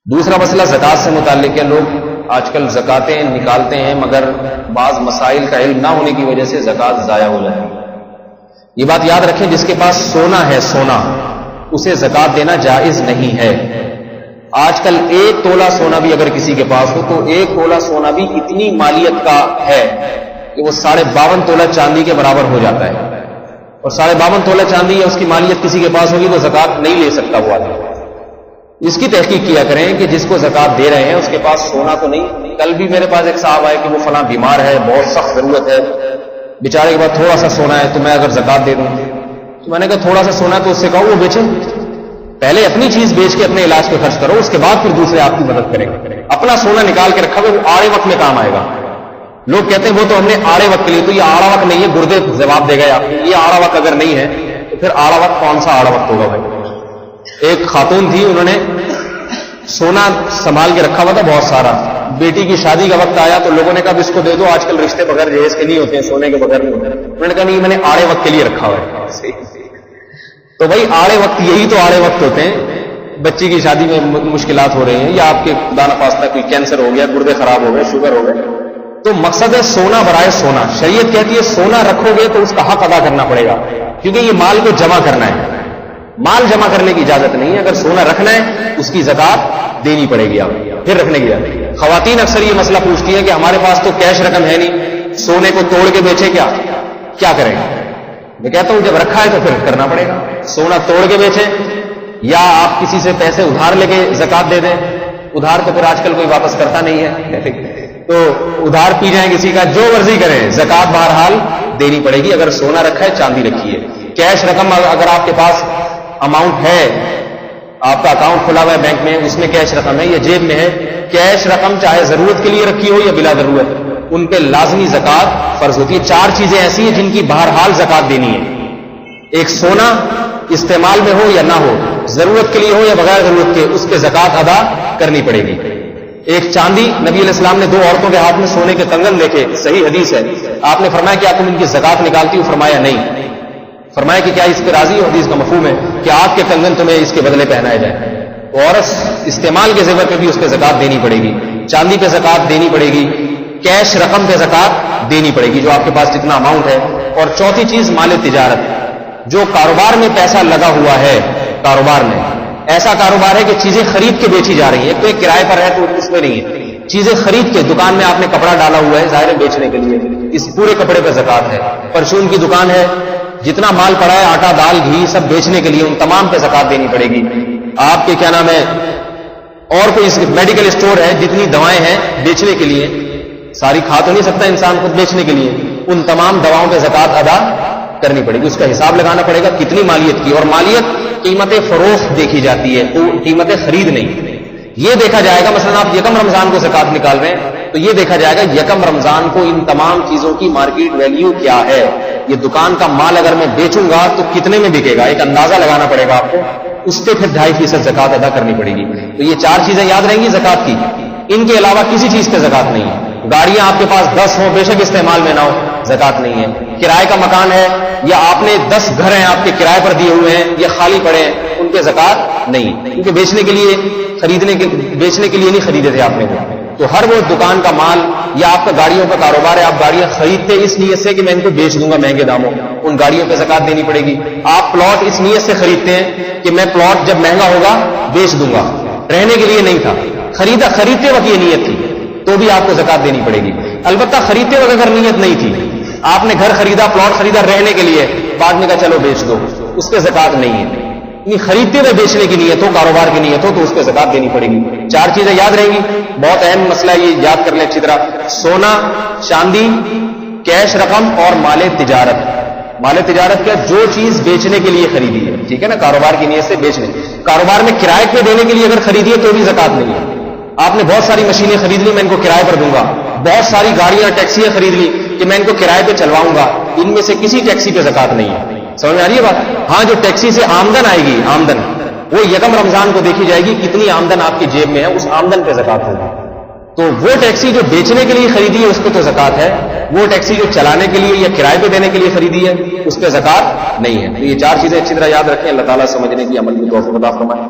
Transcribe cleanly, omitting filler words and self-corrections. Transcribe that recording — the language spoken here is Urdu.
دوسرا مسئلہ زکوٰۃ سے متعلق ہے. لوگ آج کل زکاتیں نکالتے ہیں مگر بعض مسائل کا علم نہ ہونے کی وجہ سے زکوٰۃ ضائع ہو جاتی ہے. یہ بات یاد رکھیں، جس کے پاس سونا ہے، سونا، اسے زکوٰۃ دینا جائز نہیں ہے. آج کل 1 تولہ سونا بھی اگر کسی کے پاس ہو تو 1 تولہ سونا بھی اتنی مالیت کا ہے کہ وہ 52.5 تولہ چاندی کے برابر ہو جاتا ہے. اور 52.5 تولہ چاندی ہے، اس کی مالیت کسی کے پاس ہوگی تو زکوٰۃ نہیں لے سکتا وہ آدمی. اس کی تحقیق کیا کریں کہ جس کو زکوٰۃ دے رہے ہیں اس کے پاس سونا تو نہیں. کل بھی میرے پاس ایک صاحب آئے کہ وہ فلاں بیمار ہے، بہت سخت ضرورت ہے، بیچارے کے پاس تھوڑا سا سونا ہے، تو میں اگر زکوٰۃ دے دوں. تو میں نے کہا تھوڑا سا سونا ہے تو اس سے کہو وہ بیچے، پہلے اپنی چیز بیچ کے اپنے علاج پہ خرچ کرو، اس کے بعد پھر دوسرے آپ کی مدد کریں گے. اپنا سونا نکال کے رکھا وہ آڑے وقت میں کام آئے گا. لوگ کہتے ہیں وہ تو ہم نے آڑے وقت کے لیے، تو یہ آڑا وقت نہیں ہے، گردے جواب دے گئے آپ کو. یہ آڑا وقت اگر نہیں ہے تو پھر آڑا وقت کون سا آڑا وقت ہوگا بھائی؟ ایک خاتون تھی، انہوں نے سونا سنبھال کے رکھا ہوا تھا بہت سارا. بیٹی کی شادی کا وقت آیا تو لوگوں نے کہا اس کو دے دو، آج کل رشتے بغیر جہیز کے نہیں ہوتے ہیں، سونے کے بغیر نہیں ہوتے. انہوں نے کہا نہیں، میں نے آڑے وقت کے لیے رکھا ہوا ہے. تو بھائی آڑے وقت یہی تو آڑے وقت ہوتے ہیں. بچی کی شادی میں مشکلات ہو رہی ہیں، یا آپ کے خدا نخواستہ کوئی کینسر ہو گیا، گردے خراب ہو گئے، شوگر ہو گئے، تو مقصد ہے سونا برائے سونا. شریعت کہتی ہے سونا رکھو گے تو اس کا حق ادا کرنا پڑے گا، کیونکہ یہ مال کو جمع کرنا ہے. مال جمع کرنے کی اجازت نہیں ہے. اگر سونا رکھنا ہے اس کی زکوٰۃ دینی پڑے گی، آپ پھر رکھنے کی اجازت. خواتین اکثر یہ مسئلہ پوچھتی ہیں کہ ہمارے پاس تو کیش رقم ہے نہیں، سونے کو توڑ کے بیچے کیا کریں گے؟ میں کہتا ہوں جب رکھا ہے تو پھر کرنا پڑے گا. سونا توڑ کے بیچیں یا آپ کسی سے پیسے ادھار لے کے زکوٰۃ دے دیں. ادھار تو پھر آج کل کوئی واپس کرتا نہیں ہے، تو ادھار پی جائیں کسی کا، جو مرضی کریں، زکوٰۃ بہرحال دینی پڑے گی. اگر سونا رکھا ہے، چاندی رکھی ہے. کیش رقم اگر آپ کے پاس اماؤنٹ ہے، آپ کا اکاؤنٹ کھلا ہوا ہے بینک میں، اس میں کیش رقم ہے یا جیب میں ہے، کیش رقم چاہے ضرورت کے لیے رکھی ہو یا بلا ضرورت، ان پہ لازمی زکوٰۃ فرض ہوتی ہے. 4 چیزیں ایسی ہیں جن کی بہرحال زکوٰۃ دینی ہے. ایک سونا استعمال میں ہو یا نہ ہو، ضرورت کے لیے ہو یا بغیر ضرورت کے، اس پہ زکوٰۃ ادا کرنی پڑے گی. ایک چاندی، نبی علیہ السلام نے 2 عورتوں کے ہاتھ میں سونے کے کنگن دیکھے، صحیح حدیث ہے. آپ نے فرمایا کیا تم ان کی زکوٰۃ نکالتی ہو؟ فرمایا نہیں. فرمایا کہ کیا اس پہ راضی ہو؟ حدیث کا مفہوم ہے کہ آپ کے کنگن تمہیں اس کے بدلے پہنائے جائیں. عورت استعمال کے زیور پہ بھی اس پہ زکوٰۃ دینی پڑے گی. چاندی پہ زکوٰۃ دینی پڑے گی. کیش رقم پہ زکوٰۃ دینی پڑے گی، جو آپ کے پاس جتنا اماؤنٹ ہے. اور چوتھی چیز مال تجارت، جو کاروبار میں پیسہ لگا ہوا ہے، کاروبار میں ایسا کاروبار ہے کہ چیزیں خرید کے بیچی جا رہی ہیں. تو ایک کرائے پر ہے تو اس میں نہیں ہے. چیزیں خرید کے، دکان میں آپ نے کپڑا ڈالا ہوا ہے ظاہر ہے بیچنے کے لیے، اس پورے کپڑے پہ زکوٰۃ ہے. پرچون کی دکان ہے، جتنا مال پڑا ہے، آٹا دال گھی سب بیچنے کے لیے، ان تمام پہ زکوٰۃ دینی پڑے گی. آپ کے کیا نام ہے، اور کوئی میڈیکل اسٹور ہے، جتنی دوائیں ہیں بیچنے کے لیے، ساری کھا تو نہیں سکتا انسان خود بیچنے کے لیے، ان تمام دواؤں پہ زکوٰۃ ادا کرنی پڑے گی. اس کا حساب لگانا پڑے گا کتنی مالیت کی. اور مالیت قیمت فروخت دیکھی جاتی ہے، قیمت خرید نہیں. یہ دیکھا جائے گا، مثلا آپ یکم رمضان کو زکوٰۃ نکال رہے ہیں تو یہ دیکھا جائے گا یکم رمضان کو ان تمام چیزوں کی مارکیٹ ویلیو کیا ہے. یہ دکان کا مال اگر میں بیچوں گا تو کتنے میں بکے گا، ایک اندازہ لگانا پڑے گا آپ کو. اس پہ پھر 2.5% زکوٰۃ ادا کرنی پڑے گی. تو یہ 4 چیزیں یاد رہیں گی زکوٰۃ کی. ان کے علاوہ کسی چیز پہ زکوٰۃ نہیں ہے. گاڑیاں آپ کے پاس 10 ہوں، بے شک استعمال میں نہ ہو، زکوٰۃ نہیں ہے. کرائے کا مکان ہے یا آپ نے 10 گھر ہیں آپ کے کرائے پر دیے ہوئے ہیں یا خالی پڑے ہیں، ان پہ زکوٰۃ نہیں، کیونکہ بیچنے کے لیے نہیں خریدے تھے آپ نے. تو ہر وہ دکان کا مال یا آپ کا گاڑیوں کا کاروبار ہے، آپ گاڑیاں خریدتے اس نیت سے کہ میں ان کو بیچ دوں گا مہنگے داموں، ان گاڑیوں پہ زکوٰۃ دینی پڑے گی. آپ پلاٹ اس نیت سے خریدتے ہیں کہ میں پلاٹ جب مہنگا ہوگا بیچ دوں گا، رہنے کے لیے نہیں تھا، خریدتے وقت یہ نیت تھی تو بھی آپ کو زکوٰۃ دینی پڑے گی. البتہ خریدتے وقت اگر نیت نہیں تھی، آپ نے گھر خریدا، پلاٹ خریدا رہنے کے لیے، بعد میں کہا چلو بیچ دو، اس پہ زکوٰۃ نہیں ہے. خریدتے ہوئے بیچنے کی نیت ہو، کاروبار کی نیت ہو تو اس پہ زکوٰۃ دینی پڑے گی. 4 چیزیں یاد رہیں گی. بہت اہم مسئلہ یہ یاد کر لیں اچھی طرح. سونا، چاندی، کیش رقم اور مال تجارت. مال تجارت کیا؟ جو چیز بیچنے کے لیے خریدی ہے، ٹھیک ہے نا، کاروبار کی نیت سے بیچنے. کاروبار میں کرائے پہ دینے کے لیے اگر خریدی ہے تو بھی زکوٰۃ نہیں ہے. آپ نے بہت ساری مشینیں خرید لی، میں ان کو کرائے پر دوں گا. بہت ساری گاڑیاں، ٹیکسیاں خرید لی کہ میں ان کو کرائے پہ چلواؤں گا، ان میں سے کسی ٹیکسی پہ زکوٰۃ نہیں ہے. سمجھ میں آ رہی ہے بات؟ ہاں، جو ٹیکسی سے آمدن آئے گی، آمدن وہ یکم رمضان کو دیکھی جائے گی، کتنی آمدن آپ کی جیب میں ہے، اس آمدن پہ زکوٰۃ ہوگی. تو وہ ٹیکسی جو بیچنے کے لیے خریدی ہے اس پہ تو زکوٰۃ ہے. وہ ٹیکسی جو چلانے کے لیے یا کرائے پہ دینے کے لیے خریدی ہے اس پہ زکوٰۃ نہیں ہے. تو یہ 4 چیزیں اچھی طرح یاد رکھیں. اللہ تعالیٰ سمجھنے کی، عمل کی توفیق عطا فرمائے.